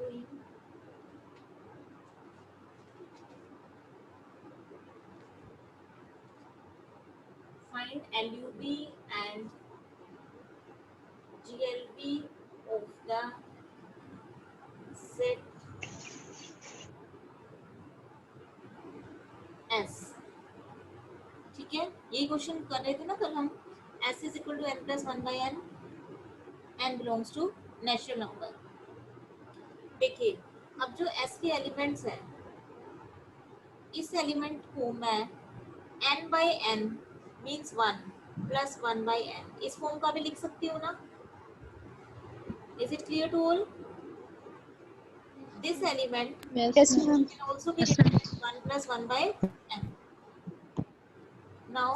to him. Find LUB and GLB of the set S. ठीक है, यही question कर रहे थे ना कल हम. S is equal to n plus 1 by n. n belongs to natural number. देखिए अब जो S के एलिमेंट्स हैं, इस एलिमेंट को मैं n by n means 1 plus 1 by n इस फॉर्म का भी लिख सकती हूँ ना. Is it clear to all? This element Yes, ma'am. can also be written as 1 plus 1 by n. Now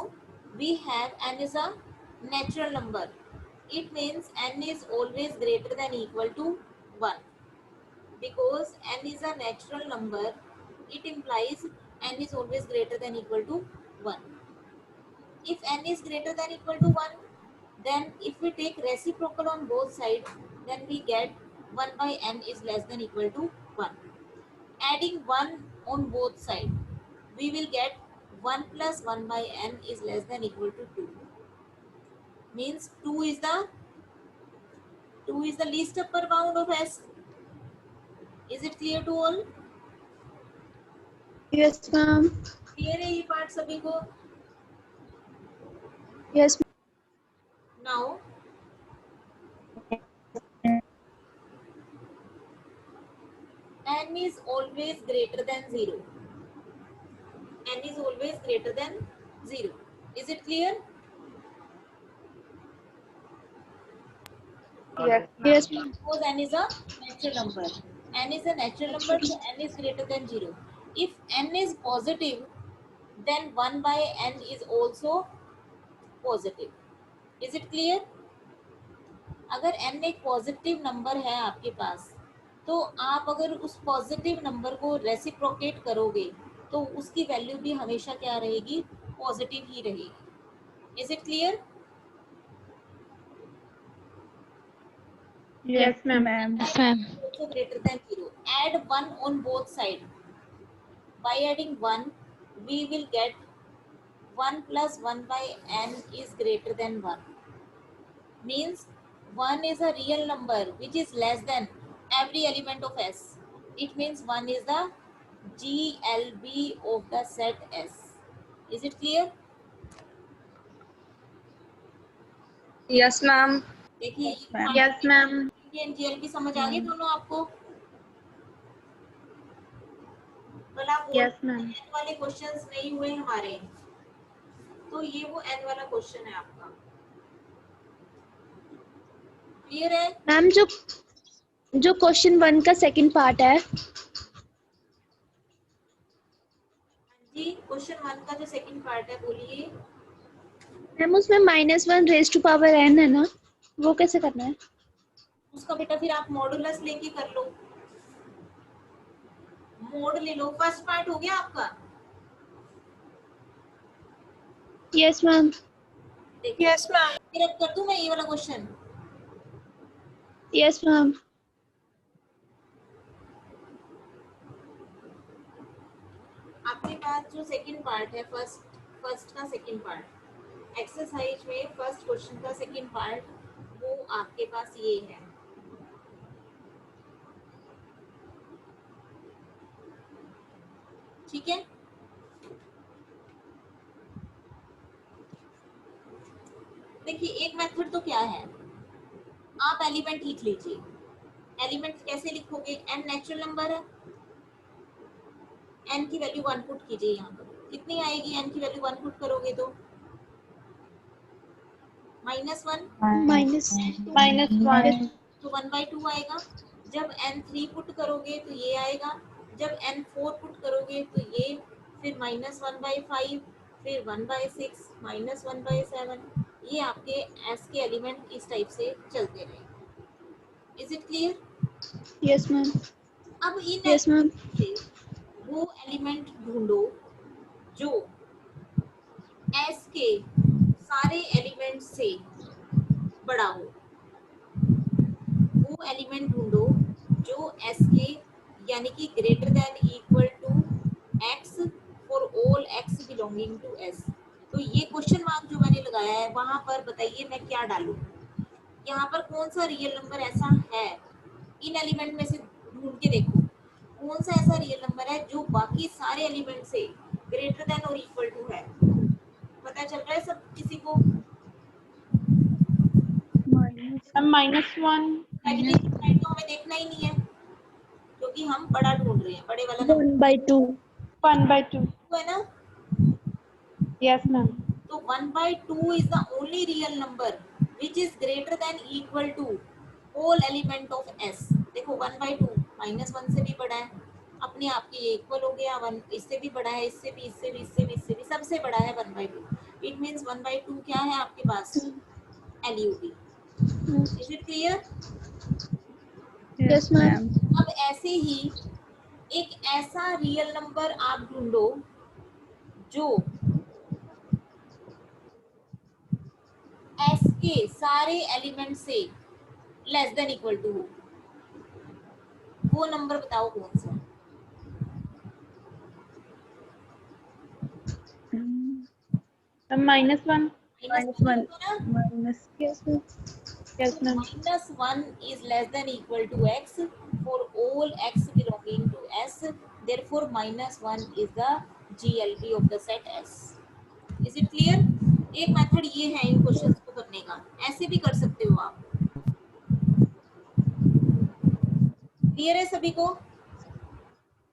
we have n is a natural number. It means n is always greater than equal to 1. Because n is a natural number, it implies n is always greater than equal to 1. If n is greater than equal to 1, then if we take reciprocal on both sides, then we get 1 by n is less than equal to 1. Adding 1 on both sides, we will get 1 plus 1 by n is less than equal to 2. Means 2 is the least upper bound of S. Is it clear to all? Yes, ma'am. Clear है ये part सभी को? Yes, Now n is always greater than 0. N is always greater than 0. Is it clear? yes, ma'am. Suppose n is a natural number. N is a natural number, so n is greater than 0. If n is positive, then 1 by n is also positive. Is it clear? अगर n एक positive number है आपके पास, तो आप अगर उस positive number को reciprocate करोगे तो उसकी वैल्यू भी हमेशा क्या रहेगी? पॉजिटिव ही रहेगी. Is it clear? Yes, ma'am. Also greater than 0. Add 1 on both sides. By adding 1, we will get 1 plus 1 by n is greater than 1. Means 1 is a real number which is less than every element of S. It means 1 is the GLB of the set S. Is it clear? Yes, ma'am. देखिए Yes, ma'am. GLB समझ आ गई दोनों आपको? कल आप Yes, ma'am. n वाले questions नहीं हुए हमारे, तो ये वो n वाला क्वेश्चन है आपका. क्लियर है? मैम जो क्वेश्चन 1 का सेकंड पार्ट है, जी क्वेश्चन 1 का जो सेकंड पार्ट है, बोलिए. मैम उसमें -1 रेज टू पावर n है ना, वो कैसे करना है? उसका बेटा फिर आप मॉडुलस लेके कर लो, मोड ले लो. फर्स्ट पार्ट हो गया आपका? Yes ma'am. Yes ma'am. फिर अब कर दूं मैं ये वाला क्वेश्चन? Yes ma'am. आपके पास जो सेकंड पार्ट है, फर्स्ट का सेकंड पार्ट, एक्सरसाइज में फर्स्ट क्वेश्चन का सेकंड पार्ट, वो आपके पास ये है. ठीक है? देखिए एक मेथड तो क्या है, आप एलिमेंट लिख लीजिए. एलिमेंट कैसे लिखोगे? n नेचुरल नंबर है, n की वैल्यू 1 पुट कीजिए. यहाँ पर कितनी आएगी? n की वैल्यू 1 पुट करोगे तो -1 तो 1/2 आएगा. जब n 3 पुट करोगे तो ये आएगा. जब n 4 पुट करोगे तो ये, फिर -1/5, फिर 1/6, -1/7. ये आपके s के एलिमेंट इस टाइप से चलते रहे. Is it clear? Yes ma'am. अब इन यस मैम. से वो एलिमेंट ढूंढो जो S के सारे एलिमेंट से बड़ा हो. वो एलिमेंट ढूंढो जो एस के यानी कि greater than equal to X for all X belonging to S. तो ये क्वेश्चन मार्क जो मैंने लगाया है वहां पर बताइए मैं क्या डालूं? यहाँ पर कौन सा रियल नंबर ऐसा है, इन एलिमेंट में से ढूंढ के देखो कौन सा ऐसा रियल नंबर है जो बाकी सारे एलिमेंट से ग्रेटर देन और इक्वल टू है। पता चल रहा है सब किसी को? -1 नेगेटिव साइड तो हमें देखना ही नहीं है क्योंकि हम बड़ा ढूंढ रहे हैं, बड़े वाला नंबर 1/2. 1/2 है ना। yes ma'am तो 1/2 is the only real number which is greater than equal to all element of S। देखो 1/2 -1 से भी बड़ा है, अपने आप के ये इक्वल हो गया, 1 इससे भी बड़ा है, इससे भी, इससे भी, इससे भी, इससे भी, सबसे बड़ा है 1/2। इट मीन्स 1/2 क्या है आपके पास? LUT। Is it clear? Yes, ma'am. अब ऐसे ही एक ऐसा रियल नंबर आप ढूंढो जो S के सारे एलिमेंट से लेस देन इक्वल टू हो, वो नंबर बताओ कौन सा? -1 -1 Yes, ma'am. yes ma'am -1 is less than equal to x for all x belonging to S, therefore -1 is the GLP of the set S। Is it clear? एक method ये है इन questions को करने का, ऐसे भी कर सकते हो आप। क्लियर है सभी को?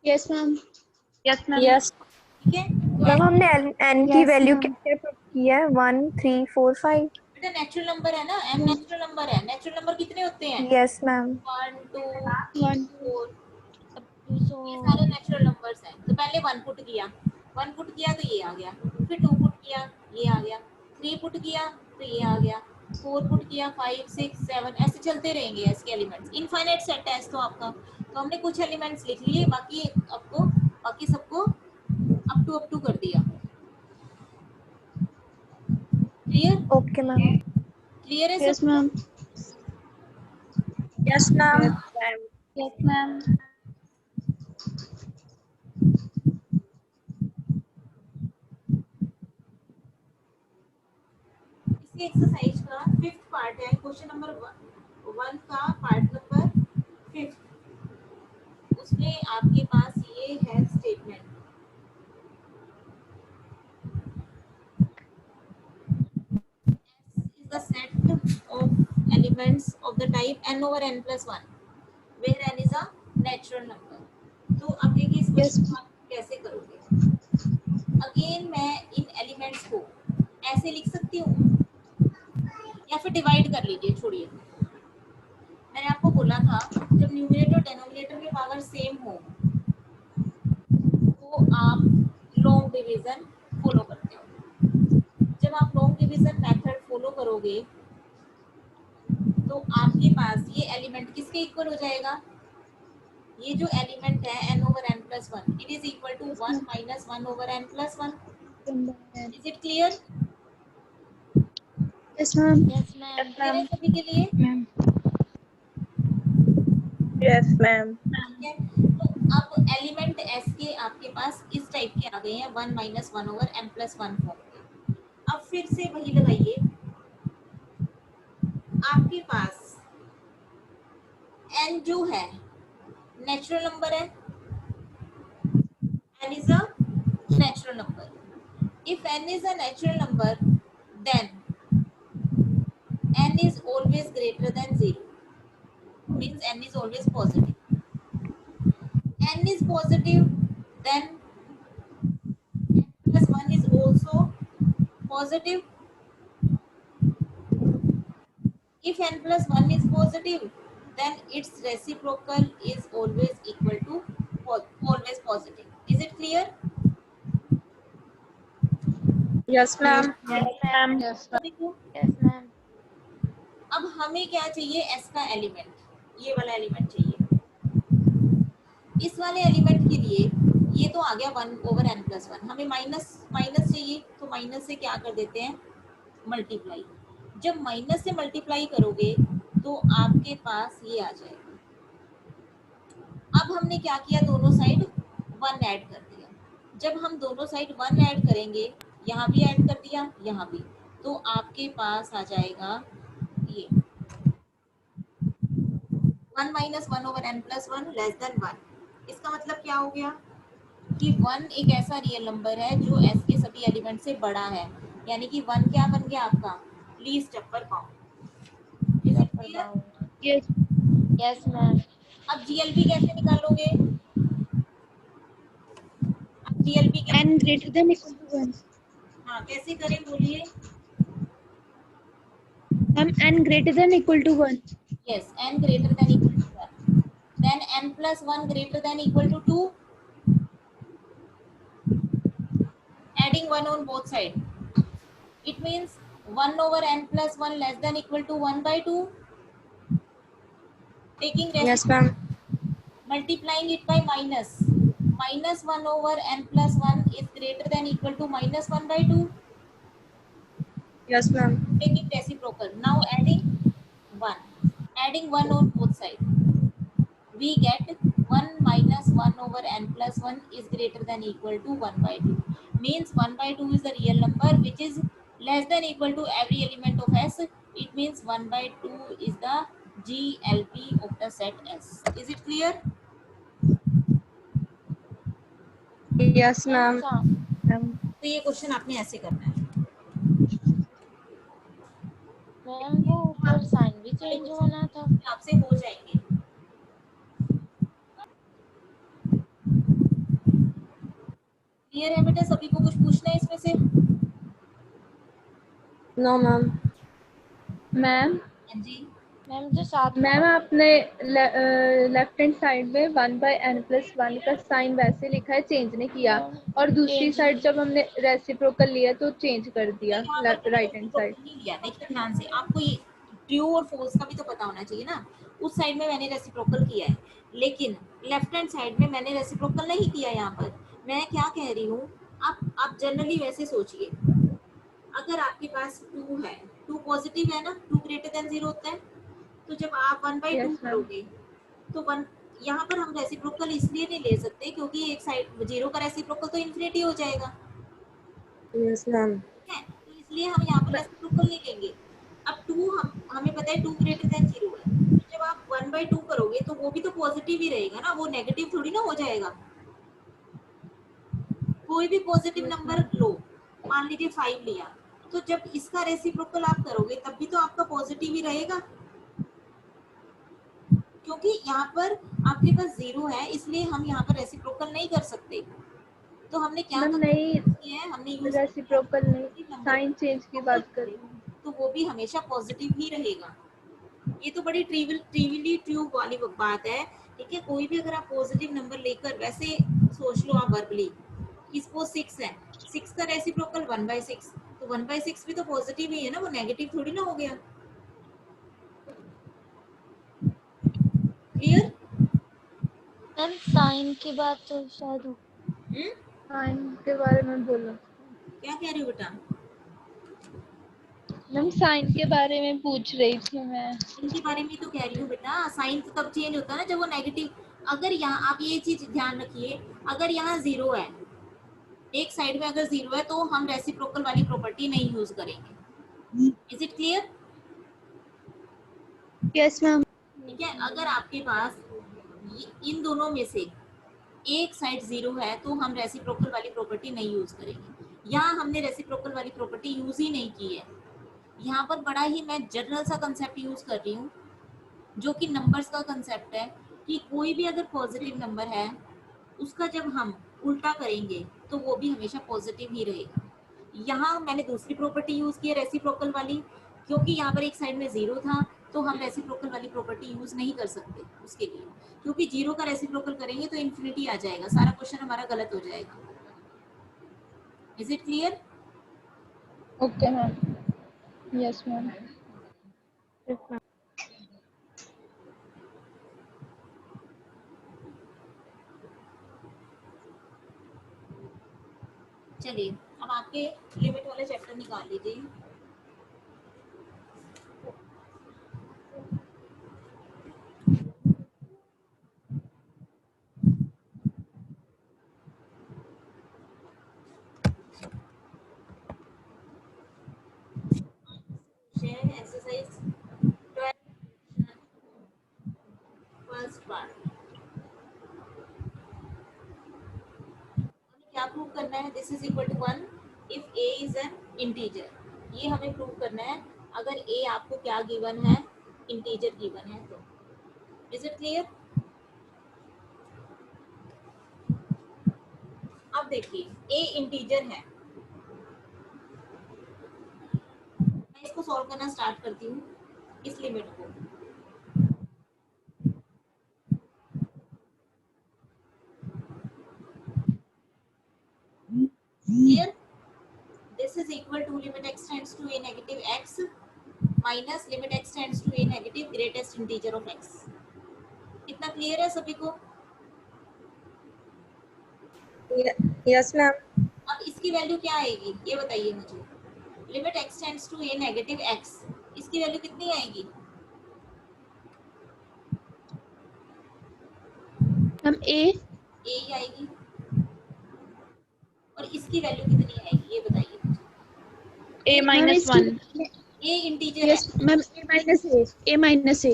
Yes, ma'am. yes ma'am yes ठीक है, तो मैम हमने n की Yes, वैल्यू ma'am. कैसे पुट की है 1 3 4 5 बेटा नेचुरल नंबर है ना, m नेचुरल नंबर है। नेचुरल नंबर कितने होते हैं? Yes ma'am 1 2 1. 4, ये सारे नेचुरल नंबर्स हैं। तो पहले 1 पुट किया, 1 पुट किया तो ये आ गया, फिर 2 पुट किया ये आ गया, 3 पुट किया तो ये आ गया, 4 पुट किया, 5 6 7, ऐसे चलते रहेंगे इसके एलिमेंट्स। इनफाइनाइट सेट है तो आपका। तो हमने कुछ एलिमेंट्स लिख लिए, बाकी सबको अप टू कर दिया। क्लियर? ओके मैम क्लियर है Yes, सब? ma'am. Yes ma'am Yes, ma'am. इसी एक्सरसाइज का 5th पार्ट है, क्वेश्चन नंबर 1 का पार्ट नंबर 5। उसमें आपके पास ये है statement, is the set of elements of the type n over n plus 1 where n is a natural number। तो अब देखिए इस Yes. क्वेश्चन को आप कैसे करोगे। अगेन मैं इन एलिमेंट्स को ऐसे लिख सकती हूँ या फिर डिवाइड कर लीजिए, छोड़िए। मैंने आपको बोला था जब न्यूमरेटर और डेनोमिनेटर के पावर सेम हो तो आप लॉन्ग डिवीजन फॉलो करते हो। जब आप लॉन्ग डिवीजन मेथड फॉलो करोगे तो आपके पास ये एलिमेंट किसके इक्वल हो जाएगा? ये जो एलिमेंट है n over n plus 1, it is equal to 1 minus 1 over n plus 1। Is it clear? Yes, ma'am. Yes clear है सभी के लिए? Ma'am. यस मैम ठीक है, तो अब एलिमेंट s के आपके पास इस टाइप के आ गए हैं 1 minus 1 over n plus 1 form के। अब फिर से वही लगाइए, आपके पास n जो है नेचुरल नंबर है, n is a natural number। If n is a natural number then n is always greater than 0, means n is always positive। n is positive then n plus 1 is also positive। If n plus 1 is positive then its reciprocal is always equal to always positive। Is it clear? Yes ma'am yes ma'am सभी को? Yes ma'am अब हमें क्या चाहिए? s का element, ये वाला element चाहिए। इस वाले एलिमेंट के लिए ये तो आ गया 1 over n plus 1, हमें माइनस चाहिए तो माइनस से क्या कर देते हैं? मल्टीप्लाई। जब माइनस से मल्टीप्लाई करोगे तो आपके पास ये आ जाएगा, अब हमने क्या किया, दोनों साइड 1 ऐड कर दिया। जब हम दोनों साइड 1 ऐड करेंगे, यहाँ भी ऐड कर दिया, यहाँ भी, तो आपके पास आ जाएगा ये 1 minus 1/n plus 1 less than 1। इसका मतलब क्या हो गया कि 1 एक ऐसा रियल नंबर है जो s के सभी एलिमेंट से बड़ा है, यानी कि 1 क्या बन गया आपका least upper bound. Is it clear? Yes. Yes, ma'am. अब जीएलबी कैसे निकालोगे? अब जीएलबी कैसे, N greater than equal to 1. हाँ कैसे करें बोलिए? Ma'am, N greater than equal to 1. Yes, n greater than equal to 1. Then n plus 1 greater than equal to 2. Adding 1 on both sides. It means 1 over n plus 1 less than equal to 1 by 2. Taking Yes, reciprocal, ma'am. multiplying it by minus. Minus 1 over n plus 1 is greater than equal to minus 1 by 2. Yes, ma'am. Taking reciprocal. Now adding 1. Adding 1 on both sides. We get 1 minus 1 over n plus 1 is greater than equal to 1 by 2. Means 1 by 2 is the real number which is less than equal to every element of S. It means 1 by 2 is the GLP of the set S. Is it clear? Yes, ma'am. तो ये question आपने ऐसे करना है। Ma'am वो ऊपर sign भी वाले चेंज क्वेश्चन होना था। आपसे हो जाएंगे। क्लियर है बेटा? सभी को कुछ पूछना है इसमें से? No, ma'am. मैम हाँ जी, मैम जो साथ मैम आपने लेफ्ट हैंड साइड में 1/n+1 का साइन वैसे लिखा है, चेंज नहीं किया, और दूसरी चेंज साइड जब हमने रेसिप्रोकल लिया तो चेंज कर दिया यहाँ पर लेफ्ट मैंने राइट हैंड साइड। रेसिप्रोकल नहीं लिया। देखिए ध्यान से, आपको ये ट्रू और फॉल्स का भी तो पता होना चाहिए ना। उस साइड में मैंने रेसिप्रोकल किया है, लेकिन लेफ्ट हैंड साइड में मैंने रेसिप्रोकल नहीं किया। यहाँ पर मैं क्या कह रही हूँ, आप जनरली वैसे सोचिए, अगर आपके पास 2 है, 2 पॉजिटिव है ना, 2 ग्रेटर देन 0 होता है, तो जब आप 1/2 यस मैम। करोगे तो 1, यहाँ पर हम रेसिप्रोकल इसलिए नहीं ले सकते क्योंकि एक साइड 0 का रेसिप्रोकल तो इन्फिनिटी हो जाएगा, Yes, ma'am. है, तो इसलिए हम यहाँ पर रेसिप्रोकल नहीं लेंगे। अब 2 हमें पता है 2 ग्रेटर देन 0 है, तो जब आप 1/2 करोगे तो वो भी तो पॉजिटिव ही रहेगा ना, वो नेगेटिव थोड़ी ना हो जाएगा। कोई भी पॉजिटिव नंबर लो, मान लीजिए 5 लिया, तो जब इसका रेसिप्रोकल आप करोगे तब भी तो आपका पॉजिटिव ही रहेगा, क्योंकि यहाँ पर आपके पास 0 है, इसलिए हम यहाँ पर रेसिप्रोकल नहीं कर सकते। तो हमने क्या मैम नहीं, किया है, हमने यूज रेसिप्रोकल नहीं, साइन चेंज की बात कर रही हूँ। तो वो भी हमेशा पॉजिटिव ही रहेगा। ये तो बड़ी ट्रिवियली ट्रू वाली बात है, ठीक है। कोई भी अगर आप पॉजिटिव नंबर लेकर वैसे सोच लो आप वर्बली, इसको 6 है, 6 का रेसिप्रोकल 1/6, तो 1/6 भी तो पॉजिटिव ही है ना, वो नेगेटिव थोड़ी ना हो गया। क्लियर? मैम साइन की बात तो शायद हो। साइन के बारे में बोलो। क्या कह रही हो बेटा? मैम साइन के बारे में पूछ रही थी मैं। इनके बारे में तो कह रही हूँ बेटा, साइन तो तब चेंज होता है ना जब वो नेगेटिव। अगर यहाँ आप ये चीज ध्यान रखिए, अगर यहाँ 0 है, एक साइड में अगर 0 है, तो हम रेसिप्रोकल वाली प्रॉपर्टी नहीं यूज करेंगे। Is it clear? Yes, ma'am. ठीक है। अगर आपके पास इन दोनों में से एक साइड 0 है, तो हम रेसिप्रोकल वाली प्रॉपर्टी नहीं यूज करेंगे। यहाँ हमने रेसिप्रोकल वाली प्रॉपर्टी यूज ही नहीं की है। यहाँ पर बड़ा ही मैं जनरल सा कंसेप्ट यूज कर रही हूँ, जो कि नंबर्स का कंसेप्ट है, कि कोई भी अगर पॉजिटिव नंबर है, उसका जब हम उल्टा करेंगे तो वो भी हमेशा पॉजिटिव ही रहेगा। यहाँ मैंने दूसरी प्रॉपर्टी यूज की है रेसिप्रोकल वाली, क्योंकि यहाँ पर एक साइड में 0 था, तो हम रेसिप्रोकल वाली प्रॉपर्टी यूज नहीं कर सकते उसके लिए, क्योंकि 0 का रेसिप्रोकल करेंगे तो इन्फिनिटी आ जाएगा, सारा क्वेश्चन हमारा गलत हो जाएगा। Is it clear? Okay ma'am. Yes ma'am. चलिए अब आपके लिमिट वाले चैप्टर निकाल लीजिए। करना है this is equal to 1 if a is an integer. ये हमें प्रूव करना है अगर a आपको क्या गिवन है, इंटीजर गिवन है तो। Is it clear? अब देखिए a इंटीजर है, मैं इसको सॉल्व करना स्टार्ट करती हूँ इस लिमिट को। Here this is equal to limit x tends to a negative x minus limit x tends to a negative greatest integer of x। इतना क्लियर है सभी को? Yes ma'am. अब इसकी वैल्यू क्या आएगी ये बताइए मुझे। Limit x tends to a negative x, इसकी वैल्यू कितनी आएगी? मैम ए ही आएगी। और इसकी वैल्यू कितनी आएगी ये बताइए मुझे। A minus one. a integer है। Yes ma'am A minus A a minus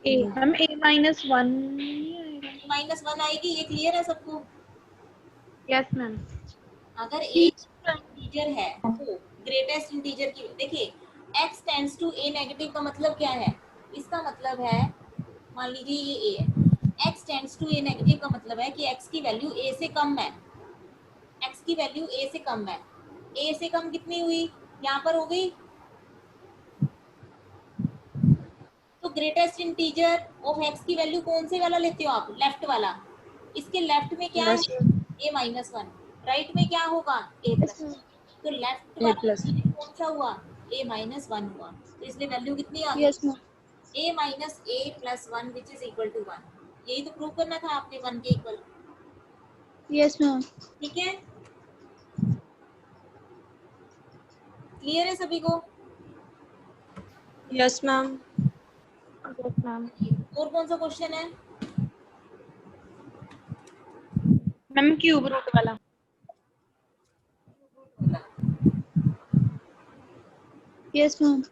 A ma'am A minus one -1 आएगी, ये क्लियर है सबको? Yes ma'am. अगर a इंटीजर है तो ग्रेटेस्ट इंटीजर की देखिए x tends to a negative का मतलब क्या है? इसका मतलब है मान लीजिए ये a है, x tends to a negative का मतलब है कि x की वैल्यू a से कम है। x की वैल्यू a से कम है। a से कम कितनी हुई? यहाँ पर हो गई। तो ग्रेटेस्ट इंटीजर ऑफ x की वैल्यू कौन से वाला लेते हो आप? लेफ्ट वाला। इसके लेफ्ट में क्या है? a -1। राइट में क्या होगा? a plus. तो लेफ्ट वाला इंटीजर कौन सा हुआ? a -1 हुआ। तो इसलिए वैल्यू कितनी आ गई? Yes ma'am a minus a plus 1 which is equal to 1। यही तो प्रूव करना था आपने 1 के इक्वल। यस मैम ठीक है, क्लियर है सभी को? Yes ma'am. Yes ma'am. और कौन सा क्वेश्चन है? मैम क्यूब रूट वाला। यस मैम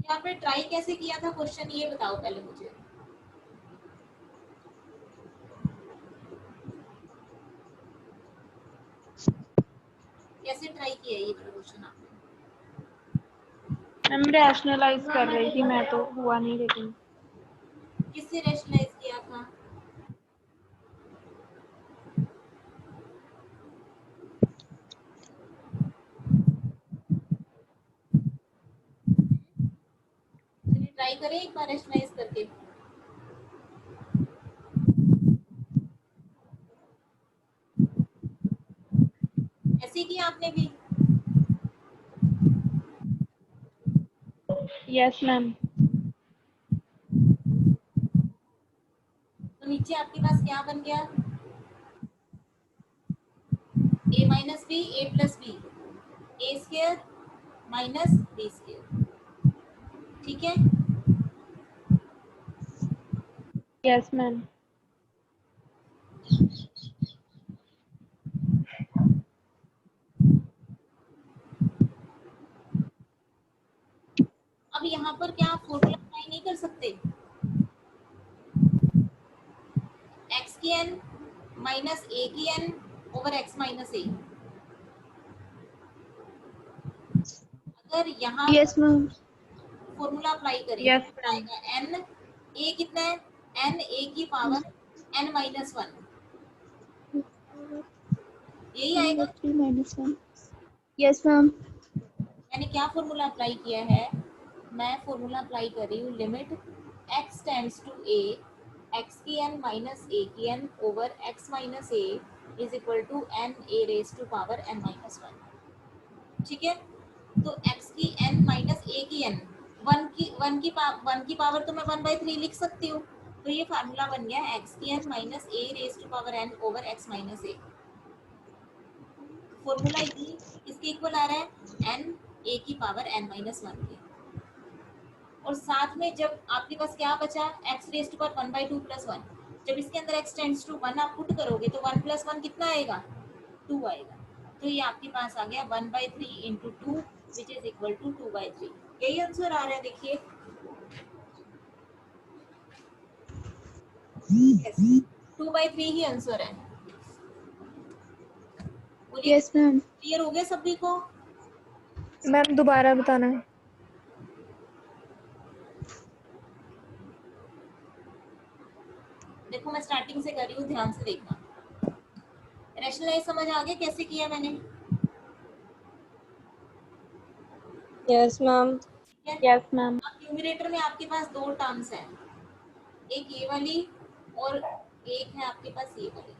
यहाँ पे ट्राई कैसे किया था क्वेश्चन ये बताओ पहले मुझे। कैसे ट्राई किया ये क्वेश्चन आपने? मैम रैशनलाइज कर रही थी मैं, तो हुआ नहीं लेकिन। किससे रैशनलाइज किया था? चलिए ट्राई करें एक बार रैशनलाइज करके। ऐसे ही किया आपने भी? Yes ma'am. तो नीचे आपके पास क्या बन गया? a minus B a plus B a square minus b square. ठीक है, यस मैम। अब यहाँ पर क्या आप फॉर्मूला अप्लाई नहीं कर सकते? x की n माइनस a की n over x minus a। अगर यहाँ यस मैम फॉर्मूला अप्लाई करें Yes, तो आएगा n a कितना है? n a की पावर n माइनस 1, यही आएगा। -1 यस मैम मैंने क्या फॉर्मूला अप्लाई किया है? मैं फॉर्मूला अप्लाई कर रही हूँ limit x tends to a x की n माइनस a की n over x minus a is equal to n a raise to power n minus 1। ठीक है, तो x की n माइनस a की n 1 की पावर तो मैं 1/3 लिख सकती हूँ। तो ये फार्मूला बन गया x की n minus a raise to power n over x minus a। Formula ये इसके इक्वल आ रहा है n a की पावर n माइनस 1 के। और साथ में जब आपके पास क्या बचा? x raise to power 1/2 plus 1। जब इसके अंदर x टेंड्स टू 1 आप पुट करोगे तो 1 प्लस 1 कितना आएगा? 2 आएगा। तो ये आपके पास आ गया 1/3 into 2 which is equal to 2/3। यही आंसर आ रहा है देखिए। 2/3 ही आंसर है। बोलिए यस मैम। क्लियर हो गया सभी को? मैम दोबारा बताना है। देखो मैं स्टार्टिंग से कर रही हूँ, ध्यान से देखना। रैशनलाइज समझ आ गया कैसे किया मैंने? Yes ma'am. ठीक है। Yes ma'am. अब न्यूमरेटर में आपके पास दो टर्म्स हैं, एक ये वाली और एक है आपके पास ये वाली।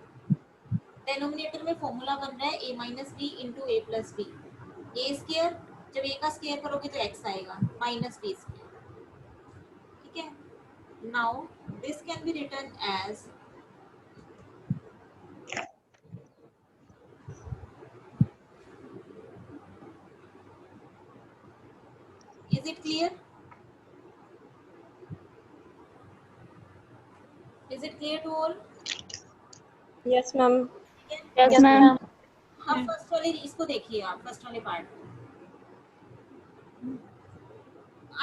डेनोमिनेटर में फॉर्मूला बन रहा है a minus b into a plus b. A square, जब ए का स्केयर करोगे तो x आएगा माइनस बी स्केयर। ठीक है। Now this can be written as Is it clear? Is it clear to all? Yes ma'am. ठीक है। Yes ma'am. अब फर्स्ट वाले इसको देखिए आप, फर्स्ट वाले part.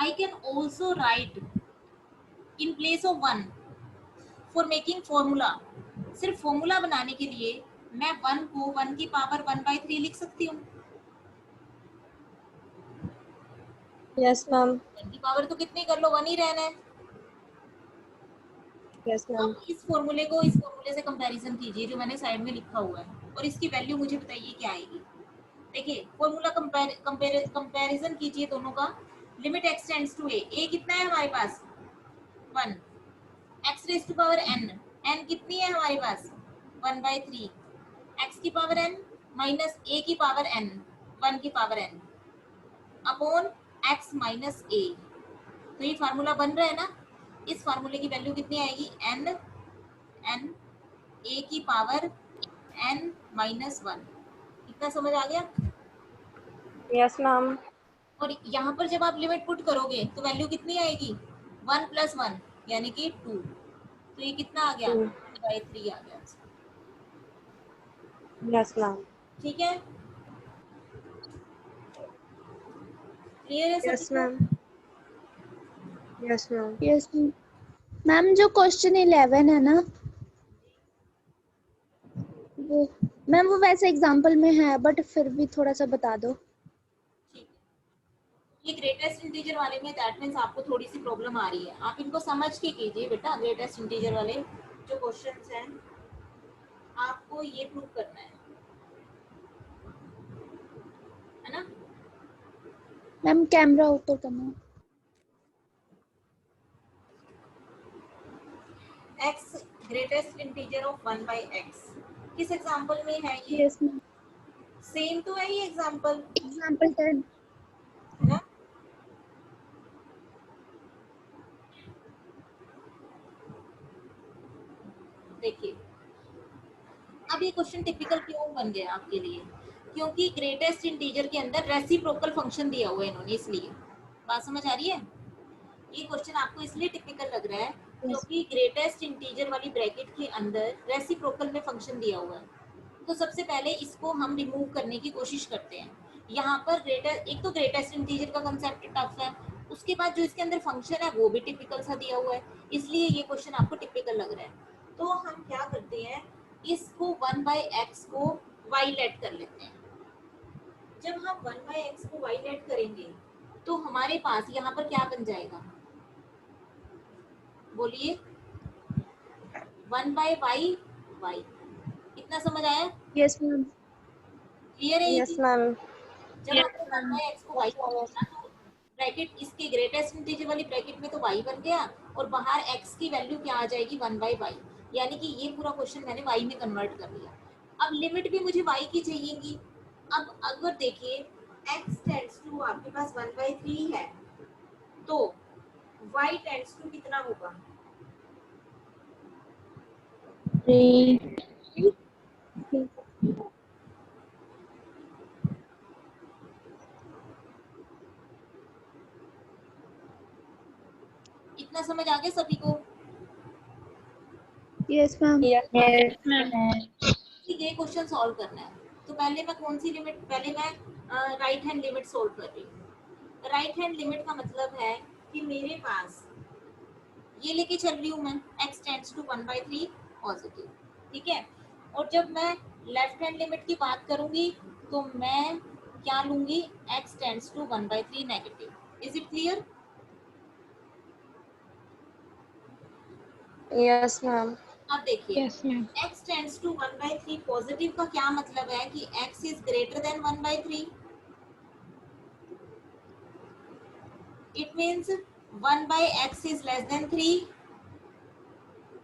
I can also write in place of 1 for making formula। सिर्फ formula बनाने के लिए मैं 1 को 1 की पावर 1/3 लिख सकती हूँ। Yes ma'am. 1 की पावर तो कितनी कर लो, 1 ही रहना है। Yes ma'am. अब इस फॉर्मूले को इस फॉर्मूले से कंपैरिजन कीजिए जो मैंने साइड में लिखा हुआ है, और इसकी वैल्यू मुझे बताइए क्या आएगी। देखिए फॉर्मूला कंपैरिजन कीजिए दोनों का। Limit x tends to a कितना है हमारे पास 1, x raise to power n कितनी है हमारे पास 1/3, x की पावर n माइनस a की पावर n 1 की power n upon x minus a। तो ये फार्मूला बन रहा है ना, इस फार्मूले की वैल्यू कितनी आएगी n a की पावर n माइनस 1। इतना समझ आ गया? Yes ma'am. और यहाँ पर जब आप लिमिट पुट करोगे तो वैल्यू कितनी आएगी 1 + 1 यानी कि 2। तो ये कितना आ गया 1/3 आ गया। Yes ma'am. ठीक है, क्लियर है सभी यस को? Ma'am. Yes ma'am. Yes ma'am. Ma'am जो क्वेश्चन 11 है ना, वो मैम वो वैसे एग्जाम्पल में है बट फिर भी थोड़ा सा बता दो। ठीक है। ये ग्रेटेस्ट इंटीजर वाले में दैट मीन्स आपको थोड़ी सी प्रॉब्लम आ रही है, आप इनको समझ के कीजिए बेटा। ग्रेटेस्ट इंटीजर वाले जो क्वेश्चंस हैं आपको ये प्रूव करना है ना। मैम कैमरा ऊपर करना। x greatest integer of 1/x किस एग्जांपल में है ये? Yes ma'am. सेम तो है ये एग्जांपल, एग्जाम्पल 10। है ना। देखिए अब ये क्वेश्चन टिपिकल क्यों बन गया आपके लिए, क्योंकि ग्रेटेस्ट इंटीजर के अंदर रेसिप्रोकल फंक्शन दिया हुआ है इन्होंने, इसलिए। बात समझ आ रही है? ये क्वेश्चन आपको इसलिए टिपिकल लग रहा है क्योंकि ग्रेटेस्ट इंटीजर वाली ब्रैकेट के अंदर रेसिप्रोकल में फंक्शन दिया हुआ है। तो सबसे पहले इसको हम रिमूव करने की कोशिश करते हैं। यहाँ पर ग्रेटर, एक तो ग्रेटेस्ट इंटीजर का कंसेप्ट टफ है, उसके बाद जो इसके अंदर फंक्शन है वो भी टिपिकल सा दिया हुआ है, इसलिए ये क्वेश्चन आपको टिपिकल लग रहा है। तो हम क्या करते हैं, इसको 1/x को y लेट कर लेते हैं। जब हम 1/x को y लेट करेंगे तो हमारे पास यहाँ पर क्या बन जाएगा, बोलिए 1/y y। इतना समझ आया? Yes ma'am. क्लियर है ये यस चीज? मैम। जब आपको 1/x को y ना, तो ब्रैकेट इसके ग्रेटेस्ट इंटीजर वाली ब्रैकेट में तो y बन गया और बाहर x की वैल्यू क्या आ जाएगी 1/y, यानी कि ये पूरा क्वेश्चन मैंने y में कन्वर्ट कर लिया। अब लिमिट भी मुझे y की चाहिएगी। अब अगर देखिए x टेंड्स टू आपके पास 1/3 है तो y टेंड्स टू कितना होगा? 3। इतना समझ आ गया सभी को? Yes ma'am. Yes ma'am. ठीक है, क्वेश्चन सॉल्व करना है। तो पहले मैं कौन सी लिमिट, पहले मैं राइट हैंड लिमिट सॉल्व कर रही हूँ। राइट हैंड लिमिट का मतलब है कि मेरे पास ये लेके चल रही हूँ मैं, x टेंड्स टू 1/3 पॉजिटिव, ठीक है। और जब मैं लेफ्ट हैंड लिमिट की बात करूंगी तो मैं क्या लूंगी, x tends to 1/3 negative. Is it clear? Yes, ma'am. अब देखिए, Yes, ma'am. x tends to 1/3 positive का क्या मतलब है कि x is greater than 1/3। It means 1/x is less than 3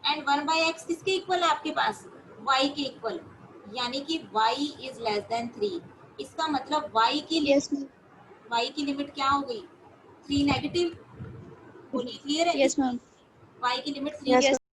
and 1/x किसके इक्वल है आपके पास, y के इक्वल, यानी कि y इज लेस देन 3। इसका मतलब y की Yes, ma'am. y की लिमिट क्या हो गई, 3 नेगेटिव। बोलिए क्लियर है? Yes, ma'am. y की लिमिट 3 Yes, Yes,